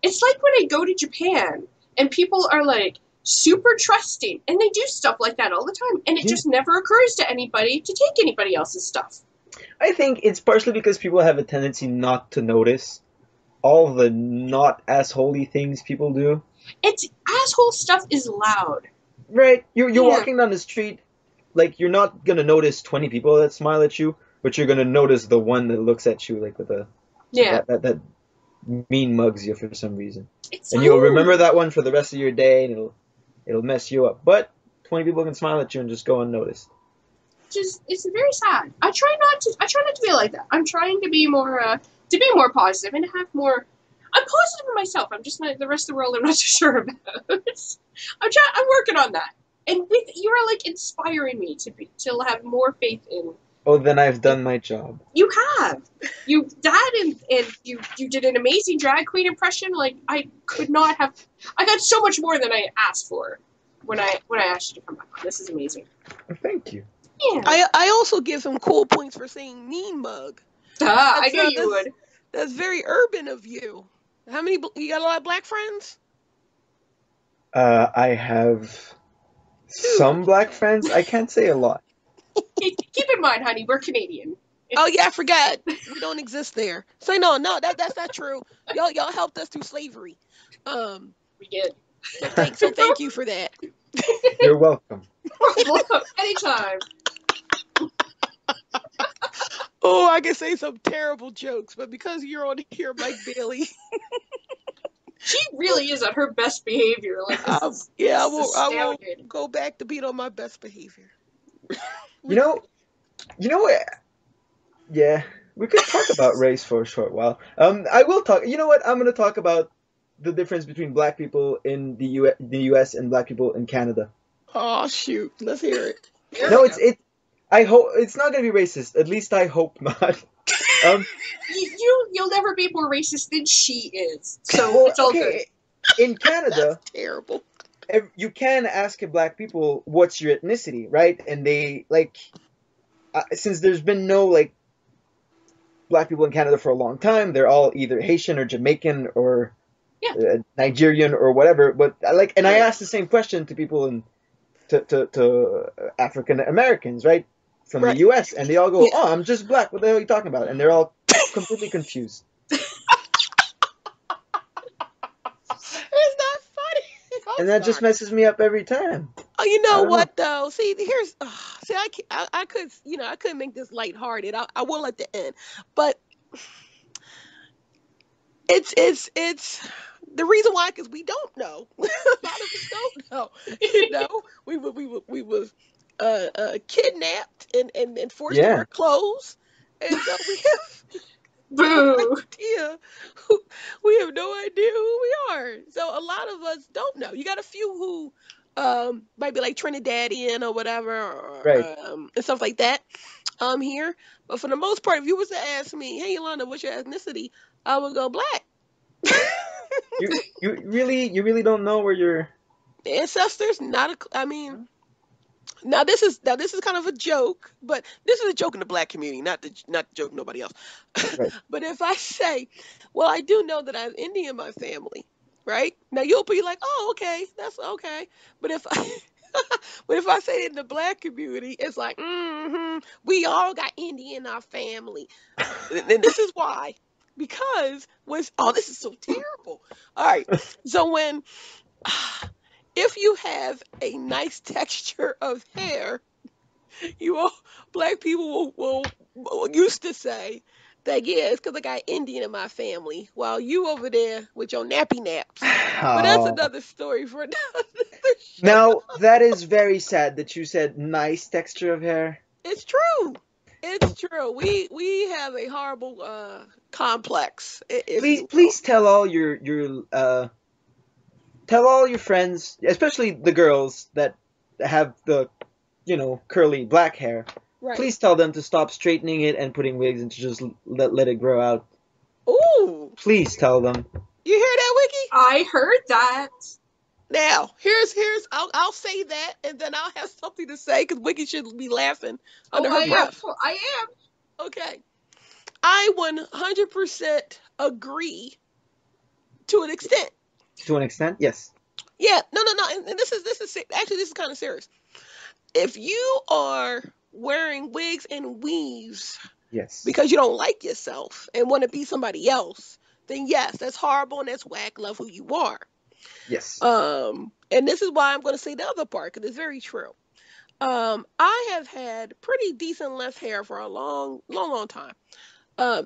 "It's like when I go to Japan, and people are like super trusting, and they do stuff like that all the time, and it Yeah. just never occurs to anybody to take anybody else's stuff." I think it's partially because people have a tendency not to notice all the not assholey things people do. It's asshole stuff is loud. Right? You're Yeah. walking down the street, like you're not gonna notice 20 people that smile at you, but you're gonna notice the one that looks at you like with a Yeah. that mean mugs you for some reason. It's And you'll loud. remember that one for the rest of your day, and it'll mess you up. But 20 people can smile at you and just go unnoticed. Just it's very sad. I try not to be like that. I'm trying to be more positive and to have more. I'm positive in myself. I'm just not the rest of the world. I'm not so sure about. I'm working on that. And you are like inspiring me to have more faith in. Oh, then I've done my job. You have and you did an amazing drag queen impression. Like I could not have. I got so much more than I asked for when I asked you to come back on. This is amazing. Thank you. Yeah. I also give him cool points for saying mean mug. I knew you would. That's very urban of you. How many? You got a lot of black friends? I have some black friends. I can't say a lot. Keep in mind, honey, we're Canadian. Oh yeah, I forgot. We don't exist there. So no, that's not true. Y'all helped us through slavery. Um, We did. so thank you for that. You're welcome. Anytime. Oh, I can say some terrible jokes, but because you're on here, Mike Bailey, She really is at her best behavior. Like, this is yeah, I will astounding. go back to being on my best behavior. You know, you know what? Yeah, we could talk about race for a short while. I will talk. You know what? I'm gonna talk about the difference between black people in the U.S. and black people in Canada. Oh shoot, let's hear it. Here No, we it's go. it. I hope it's not gonna be racist. At least I hope not. Um, You'll never be more racist than she is. So well, it's all good. okay. In That's Canada, terrible. you can ask black people what's your ethnicity, right? And they like since there's been no like black people in Canada for a long time, they're all either Haitian or Jamaican or Yeah. Nigerian or whatever. But like, and I Right. asked the same question to people in to African Americans, right, from the Right. U.S., and they all go, Yeah. "Oh, I'm just black. What the hell are you talking about?" And they're all completely confused. It's not funny. I'm And that just sorry. messes me up every time. Oh, you I know don't know. what though? See, see, I could, I could make this lighthearted. I will at the end, but it's the reason why because we don't know. A lot of us don't know. We was kidnapped and forced to wear Yeah, clothes, and so we have no Boo. idea. Who, we have no idea who we are. So a lot of us don't know. You got a few who might be like Trinidadian or whatever, or right. and stuff like that. Here, but for the most part, if you was to ask me, "Hey, Yolanda, what's your ethnicity?" I would go black. You really don't know where you're. Ancestors, not a. I mean, now this is kind of a joke, but this is a joke in the black community, not the joke nobody else. Right. But if I say, well, I do know that I have Indian in my family, right? Now you'll be like, oh, okay, that's okay. But if I but if I say it in the black community, it's like, we all got Indian in our family. And this is why. Because this is so terrible. All right. So when if you have a nice texture of hair, you all black people will used to say that yeah, it's because I got Indian in my family, while you over there with your nappy naps. But that's Oh. another story for another show. Now that is very sad that you said nice texture of hair. It's true. It's true. We have a horrible complex, if Please, you will. please tell all your friends, especially the girls that have the curly black hair. Right. Please tell them to stop straightening it and putting wigs and to just let it grow out. Ooh, Please tell them. you hear that, Wiki? I heard that. Now, I'll say that, and then I'll have something to say because Wiki should be laughing Oh, under her breath. I am. Okay, I 100% agree to an extent. To an extent, yes. Yeah, no, and actually this is kind of serious. If you are wearing wigs and weaves Yes. because you don't like yourself and want to be somebody else, then yes, that's horrible and that's whack. Love who you are. Yes. And this is why I'm going to say the other part because it's very true. I have had pretty decent left hair for a long time.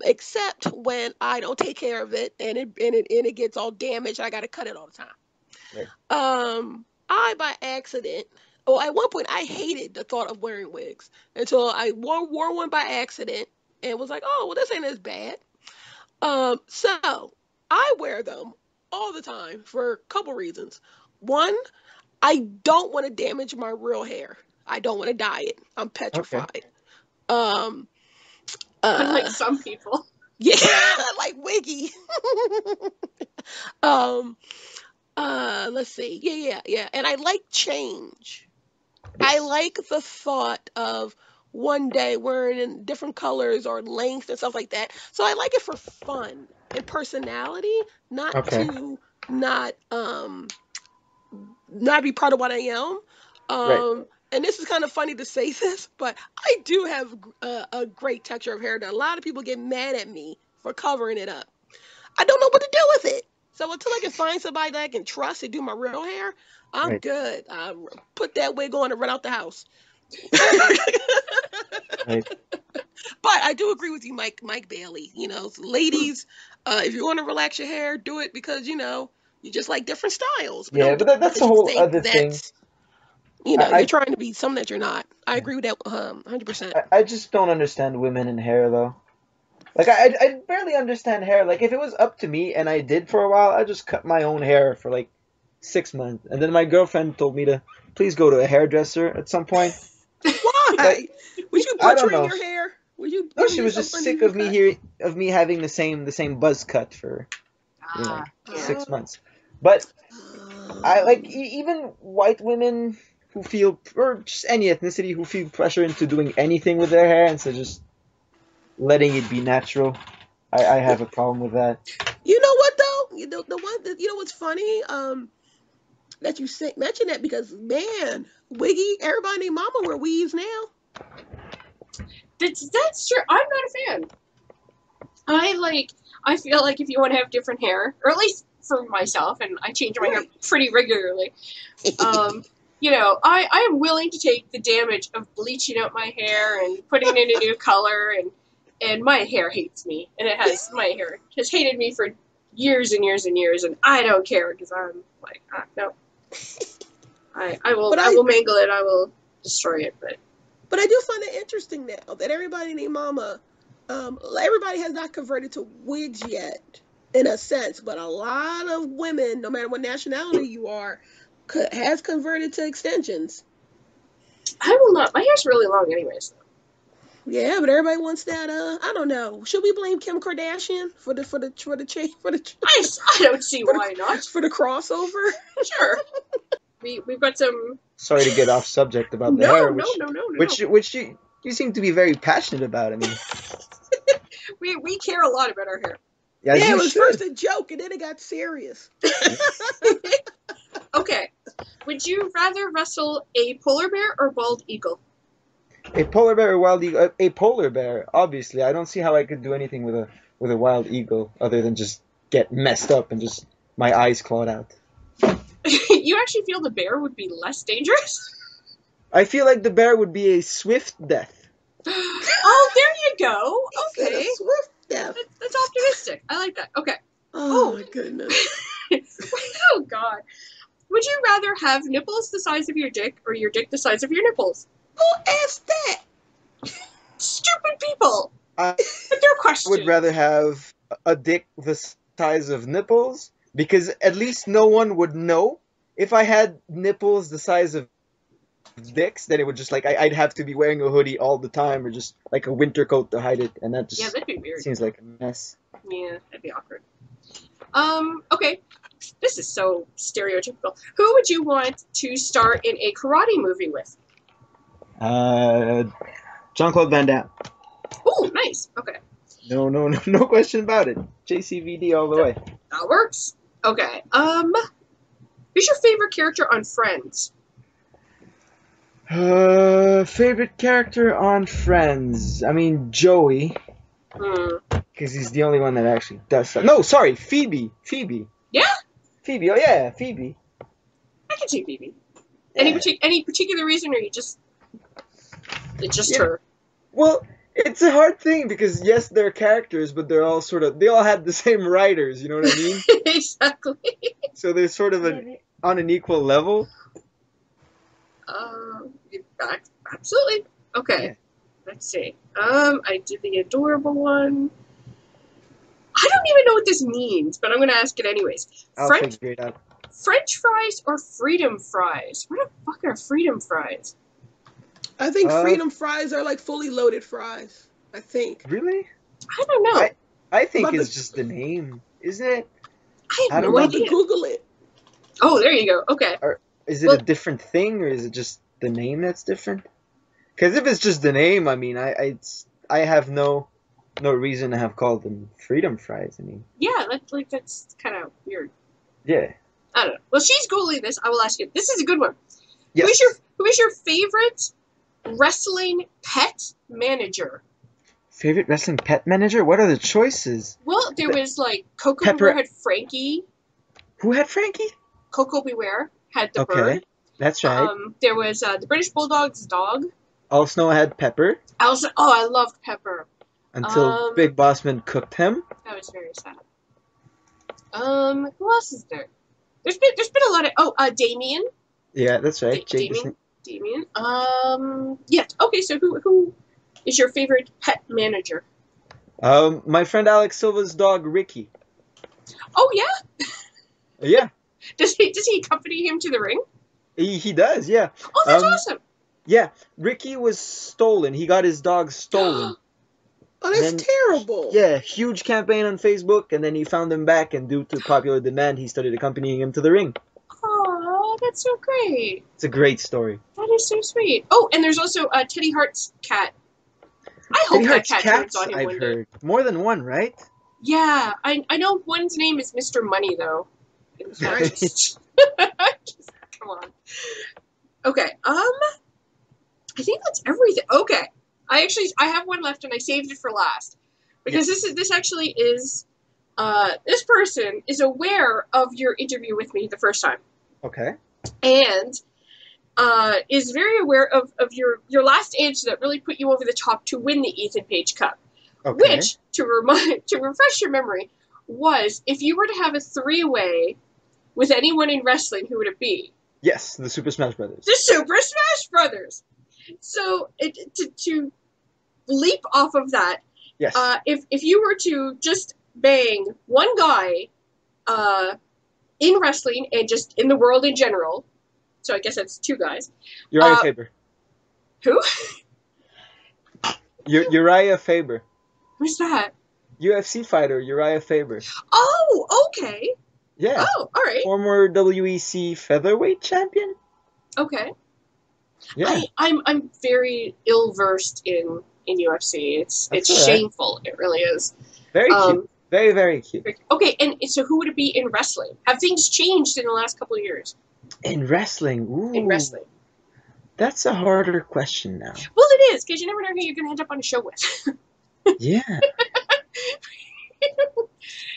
Except when I don't take care of it and it gets all damaged. I got to cut it all the time. Right. I by accident. Oh, at one point I hated the thought of wearing wigs until I wore one by accident and was like, oh, well, this ain't as bad. So I wear them all the time for a couple reasons. One, I don't want to damage my real hair. I don't want to dye it. I'm Okay. petrified. Um, Unlike uh, some people. yeah, like Wiggy. um, let's see. Yeah. And I like change. I Yes. like the thought of one day wearing in different colors or lengths and stuff like that. So I like it for fun and personality, not Okay. to not not be part of what I am. Right. and this is kind of funny to say this, but I do have a great texture of hair that a lot of people get mad at me for covering it up. I don't know what to do with it. So until I can find somebody that I can trust to do my real hair, I'm Right. good. I put that wig on and run out the house. Right. But I do agree with you, Mike Bailey. You know, ladies, if you want to relax your hair, do it because you just like different styles. But Yeah, don't but do it that's because a you whole think other thing. that's you're I, trying to be something that you're not. I agree with that 100%. I just don't understand women in hair though. Like I barely understand hair. Like if it was up to me and I did for a while, I'd just cut my own hair for like 6 months, and then my girlfriend told me to please go to a hairdresser at some point. Like Why? Was you I don't butchering know. your hair? Was you No, giving she was yourself just sick uneven of me cut? here of me having the same buzz cut for Ah, yeah. Uh, 6 months. But I like um, even white women who feel, or just any ethnicity who feel pressure into doing anything with their hair instead of just letting it be natural. I have a problem with that. you know what though? The one that what's funny? That you mention that because man, Wiggy, everybody named Mama wear weaves now. That's true. I'm not a fan. I feel like if you want to have different hair, or at least for myself, and I change my hair Right. pretty regularly. I am willing to take the damage of bleaching out my hair and putting in a new color, and my hair hates me, and my hair has hated me for years and years and years, and I don't care because I'm like, no, But I I will mangle it, I will destroy it, but but I do find it interesting now that everybody named Mama, everybody has not converted to wigs yet, in a sense. But a lot of women, no matter what nationality you are, has converted to extensions. I will not. My hair's really long, anyways. Yeah, but everybody wants that. I don't know. Should we blame Kim Kardashian for the change I don't see for the why not. for the crossover? Sure, we've got some. Sorry to get off subject about the No, hair, no, which no, no, no, no. which which you seem to be very passionate about. I mean, We care a lot about our hair. as Yeah, it you was first should. a joke and then it got serious. Okay, would you rather wrestle a polar bear or bald eagle? A polar bear or wild eagle? A polar bear, obviously. I don't see how I could do anything with a wild eagle other than just get messed up and just my eyes clawed out. You actually feel the bear would be less dangerous? I feel like the bear would be a swift death. Oh, there you go. He said a Okay, swift death. that's optimistic. I like that. Okay. Oh Oh, my goodness. oh God. Would you rather have nipples the size of your dick or your dick the size of your nipples? Who asked that? Stupid people. I But they're questions. would rather have a dick the size of nipples because at least no one would know. If I had nipples the size of dicks, then it would just like I'd have to be wearing a hoodie all the time or just like a winter coat to hide it, and that Yeah, just that'd be weird. seems like a mess. Yeah, that'd be awkward. Okay. This is so stereotypical. Who would you want to star in a karate movie with? Jean-Claude Van Damme. Oh, nice. Okay. No question about it. JCVD all the way. That works. Okay. Who's your favorite character on Friends? Favorite character on Friends? I mean, Joey, Hmm. because he's the only one that actually does stuff. No, sorry, Phoebe. Yeah, Phoebe, oh yeah, Phoebe. I can see Phoebe. Yeah. Any particular reason, or it's just Yeah. her? Well, it's a hard thing because yes, they're characters, but they all had the same writers, you know what I mean? Exactly. So they're sort of on an equal level. Uh, Absolutely. Okay. Yeah. Let's see. I did the adorable one. I don't even know what this means, but I'm going to ask it anyways. I'll French figure it out. French fries or freedom fries? What the fuck are freedom fries? I think Uh, freedom fries are like fully loaded fries. I think. Really? I don't know. I think About it's the- just the name, isn't it? I I have don't no I'm know. about to idea. Google it. Oh, there you go. Okay. Or is it Well- a different thing, or is it just the name that's different? Because if it's just the name, I mean, I have no reason to have called them freedom fries. I mean, Yeah, that's kind of weird. yeah. I don't know. Well, she's Googling this. I will ask you. This is a good one. Yes. Who is your favorite wrestling pet manager? Favorite wrestling pet manager? What are the choices? Well, there was like Coco Pepper. Beware had Frankie. Who had Frankie? Coco Beware had the Okay, bird. that's right. There was the British Bulldog's dog. Al Snow had Pepper I loved Pepper. until Big Bossman cooked him. That was very sad. Who else is there? There's been a lot of Damien. Yeah, that's right. Damien. Yeah. Okay, so who is your favorite pet manager? My friend Alex Silva's dog Ricky. Oh yeah. Yeah. Does he accompany him to the ring? He does, yeah. Oh, that's awesome. Yeah, Ricky was stolen. He got his dog stolen. Oh, that's terrible. Yeah, huge campaign on Facebook, and then he found him back, and due to popular demand, he started accompanying him to the ring. Oh, that's so great. It's a great story. That is so sweet. Oh, and there's also Teddy Hart's cat. I hope that cat turns on him one day. Heard. More than one, right? Yeah, I know one's name is Mr. Money, though. Just, come on. Okay, I think that's everything. Okay. I have one left and I saved it for last. Because this actually is, this person is aware of your interview with me the first time. Okay. And, is very aware of your last answer that really put you over the top to win the Ethan Page Cup. Okay. Which, to refresh your memory, was if you were to have a three-way with anyone in wrestling, who would it be? Yes, the Super Smash Brothers. The Super Smash Brothers! So, to leap off of that, yes. If you were to just bang one guy in wrestling and just in the world in general, so I guess that's two guys. Uriah Faber. Who? Uriah Faber. Who's that? UFC fighter Uriah Faber. Oh, okay. Yeah. Oh, all right. Former WEC featherweight champion. Okay. Yeah. I'm very ill versed in UFC. It's shameful. It really is. Very cute. Very, very cute. Okay, and so who would it be in wrestling? Have things changed in the last couple of years? In wrestling? Ooh. In wrestling. That's a harder question now. Well, it is, because you never know who you're going to end up on a show with. Yeah.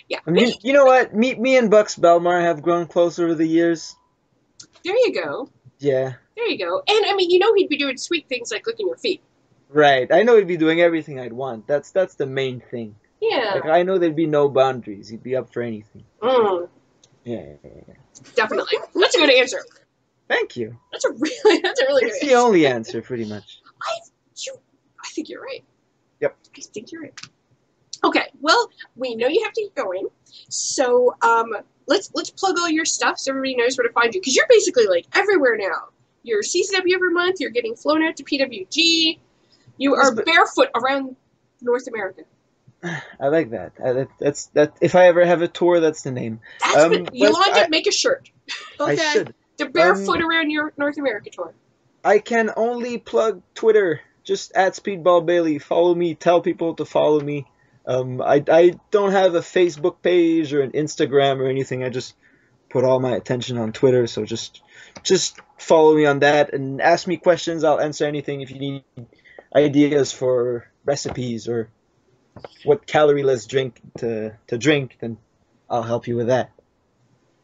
Yeah. I mean, you know what? Me and Bucks Belmar have grown close over the years. There you go. Yeah. There you go. And, I mean, he'd be doing sweet things like licking your feet. Right. I know he'd be doing everything I'd want. That's the main thing. Yeah. Like, I know there'd be no boundaries. He'd be up for anything. Mm. Yeah. Definitely. That's a good answer. Thank you. That's a really good answer. It's the only answer, pretty much. I think you're right. Yep. I think you're right. Okay, well, we know you have to get going, so let's plug all your stuff so everybody knows where to find you, because you're basically like everywhere now. You're CCW every month. You're getting flown out to PWG. You are barefoot around North America. I like that. That's if I ever have a tour, that's the name. That's what Yolanda, make a shirt. Okay. I should. The barefoot around your North America tour. I can only plug Twitter. Just at Speedball Bailey. Follow me. Tell people to follow me. I don't have a Facebook page or an Instagram or anything. I just put all my attention on Twitter. So just follow me on that and ask me questions. I'll answer anything. If you need ideas for recipes or what calorie-less drink to drink, then I'll help you with that.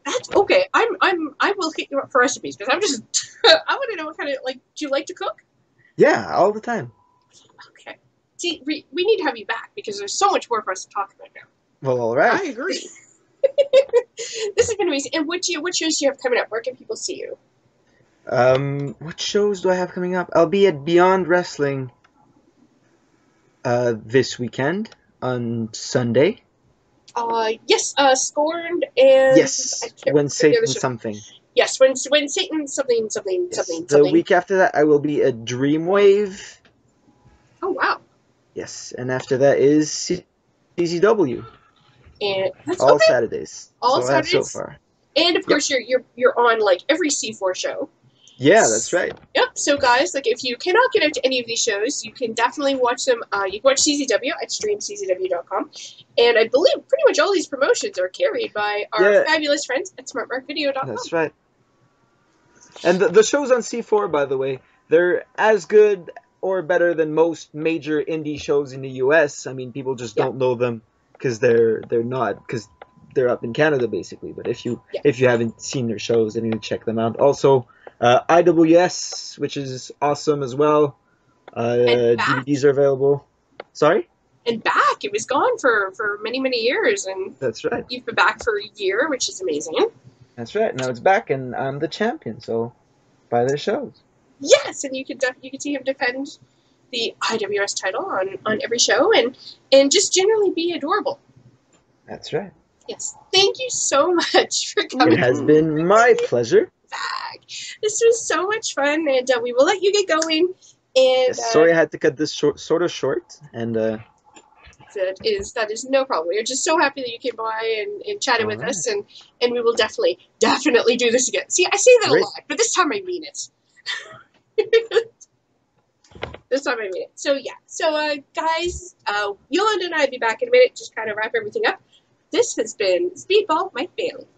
That's okay. I will hit you up for recipes because I'm just I want to know what kind of do you like to cook? Yeah, all the time. Okay. See, we need to have you back because there's so much more for us to talk about now. Well, all right. I agree. This has been amazing. And what shows do you have coming up? Where can people see you? What shows do I have coming up? I'll be at Beyond Wrestling this weekend on Sunday. Yes, Scorned and yes, when Satan something. Yes, when Satan something. The week after that, I will be at Dreamwave. Oh wow! Yes, and after that is CZW. And that's all Saturdays. All Saturdays so far. And of course, you're on every C4 show. Yeah, that's right. Yep. So guys, if you cannot get out to any of these shows, you can definitely watch them. You can watch CZW at streamczw.com, and I believe pretty much all these promotions are carried by our fabulous friends at smartmarkvideo.com. That's right. And the shows on C4, by the way, they're as good or better than most major indie shows in the U.S. I mean, people just Yeah. don't know them because they're not because they're up in Canada basically. But if you Yeah. haven't seen their shows, then you need to check them out. Also, IWS, which is awesome as well. And back. DVDs are available. Sorry? And back. It was gone for many, many years, and That's right. you've been back for a year, which is amazing. That's right. Now it's back, and I'm the champion, so buy their shows. Yes, and you could see him defend the IWS title on every show, and just generally be adorable. That's right. Yes, thank you so much for coming. It has been my pleasure. Back. This was so much fun, and we will let you get going. And Yes, sorry I had to cut this sort of short, and that is no problem. We're just so happy that you came by and chatted with right. us, and we will definitely do this again. See, I say that Great. a lot, but this time I mean it. This time I mean it. So yeah. So guys, Yolanda and I will be back in a minute. Just kind of wrap everything up. This has been Speedball Mike Bailey.